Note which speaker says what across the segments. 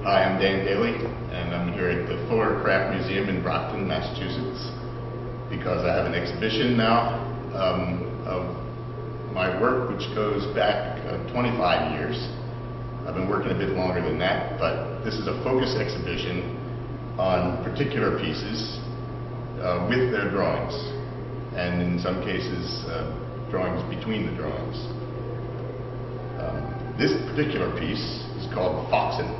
Speaker 1: Hi, I'm Dan Dailey, and I'm here at the Fuller Craft Museum in Brockton, Massachusetts, because I have an exhibition now of my work, which goes back 25 years. I've been working a bit longer than that, but this is a focus exhibition on particular pieces with their drawings, and in some cases, drawings between the drawings. This particular piece is called Foxen,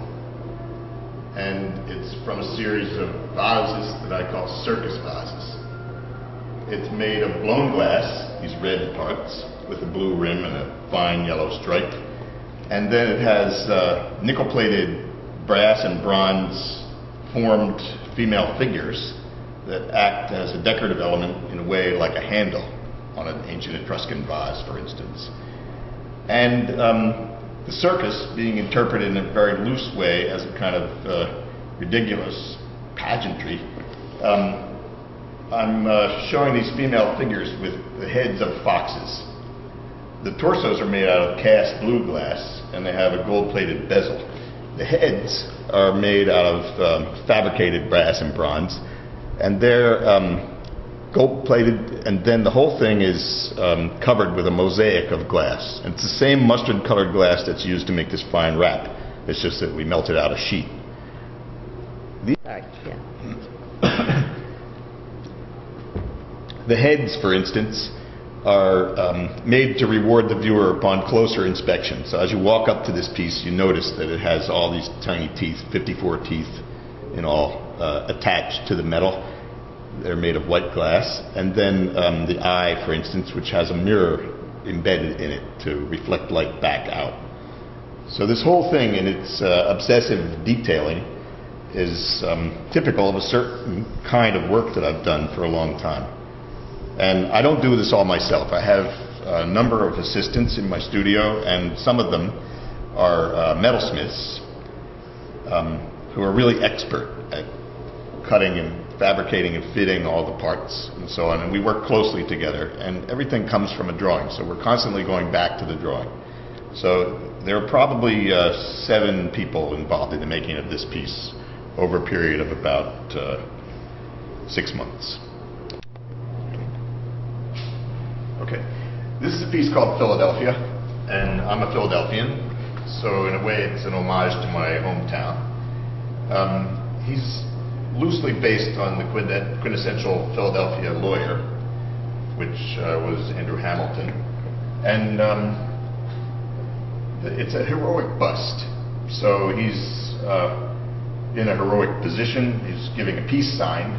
Speaker 1: and it's from a series of vases that I call circus vases. It's made of blown glass, these red parts, with a blue rim and a fine yellow stripe. And then it has nickel-plated brass and bronze formed female figures that act as a decorative element in a way like a handle on an ancient Etruscan vase, for instance. And the circus being interpreted in a very loose way as a kind of ridiculous pageantry. I'm showing these female figures with the heads of foxes. The torsos are made out of cast blue glass, and they have a gold-plated bezel. The heads are made out of fabricated brass and bronze, and they're gold-plated, and then the whole thing is covered with a mosaic of glass. And it's the same mustard-colored glass that's used to make this fine wrap. It's just that we melted out a sheet. The heads, for instance, are made to reward the viewer upon closer inspection. So as you walk up to this piece, you notice that it has all these tiny teeth, 54 teeth in all, attached to the metal. They're made of white glass. And then the eye, for instance, which has a mirror embedded in it to reflect light back out. So this whole thing in its obsessive detailing is typical of a certain kind of work that I've done for a long time. And I don't do this all myself. I have a number of assistants in my studio, and some of them are metalsmiths who are really expert at cutting and fabricating and fitting all the parts and so on. And we work closely together, and everything comes from a drawing. So we're constantly going back to the drawing. So there are probably 7 people involved in the making of this piece over a period of about 6 months. Okay, this is a piece called Philadelphia, and I'm a Philadelphian, so in a way it's an homage to my hometown. He's loosely based on the quintessential Philadelphia lawyer, which was Andrew Hamilton, and it's a heroic bust. So he's in a heroic position. He's giving a peace sign,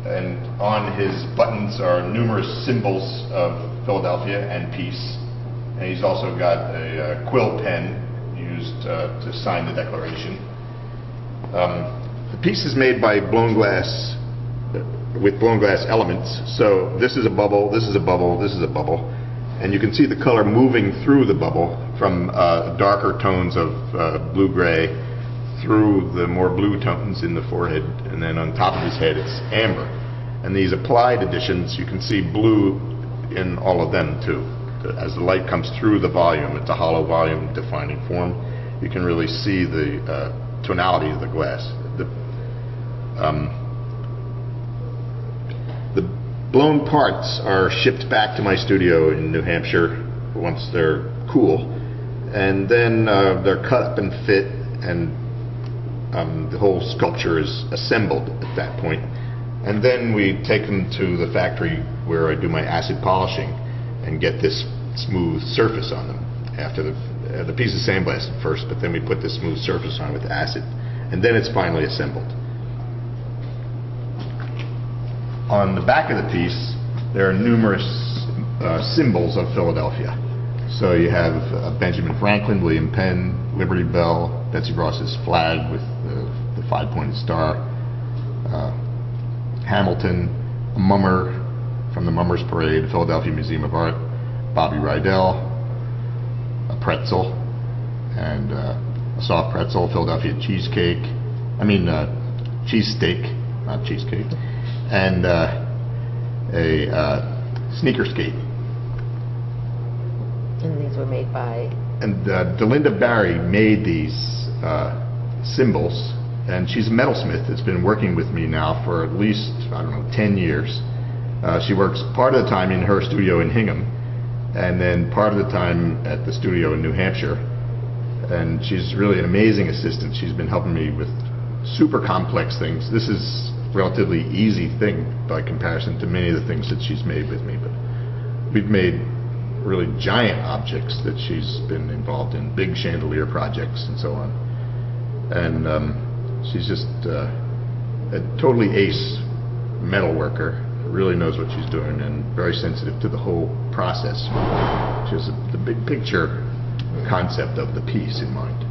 Speaker 1: and on his buttons are numerous symbols of Philadelphia and peace. And he's also got a quill pen used to sign the Declaration. The piece is made by blown glass, with blown glass elements. So this is a bubble, this is a bubble, this is a bubble. And you can see the color moving through the bubble from darker tones of blue-gray through the more blue tones in the forehead, and then on top of his head it's amber. And these applied additions, you can see blue in all of them too. As the light comes through the volume, it's a hollow volume defining form, you can really see the tonality of the glass. The blown parts are shipped back to my studio in New Hampshire once they're cool, and then they're cut up and fit, and the whole sculpture is assembled at that point. And then we take them to the factory where I do my acid polishing and get this smooth surface on them. After the piece is sandblasted first, but then we put this smooth surface on with acid, and then it's finally assembled. On the back of the piece, there are numerous symbols of Philadelphia. So you have Benjamin Franklin, William Penn, Liberty Bell, Betsy Ross's flag with the 5-pointed star, Hamilton, a mummer from the Mummers Parade, Philadelphia Museum of Art, Bobby Rydell, a pretzel, and a soft pretzel, Philadelphia cheesecake, cheesesteak, not cheesecake, and a sneaker skate.
Speaker 2: And these were made by?
Speaker 1: And Delinda Barry made these symbols. And she's a metalsmith that's been working with me now for at least, I don't know, 10 years. She works part of the time in her studio in Hingham, and then part of the time at the studio in New Hampshire. And she's really an amazing assistant. She's been helping me with super complex things. This is a relatively easy thing by comparison to many of the things that she's made with me. But we've made really giant objects that she's been involved in, big chandelier projects and so on. And she's just a totally ace metal worker, really knows what she's doing, and very sensitive to the whole process. She has the big picture concept of the piece in mind.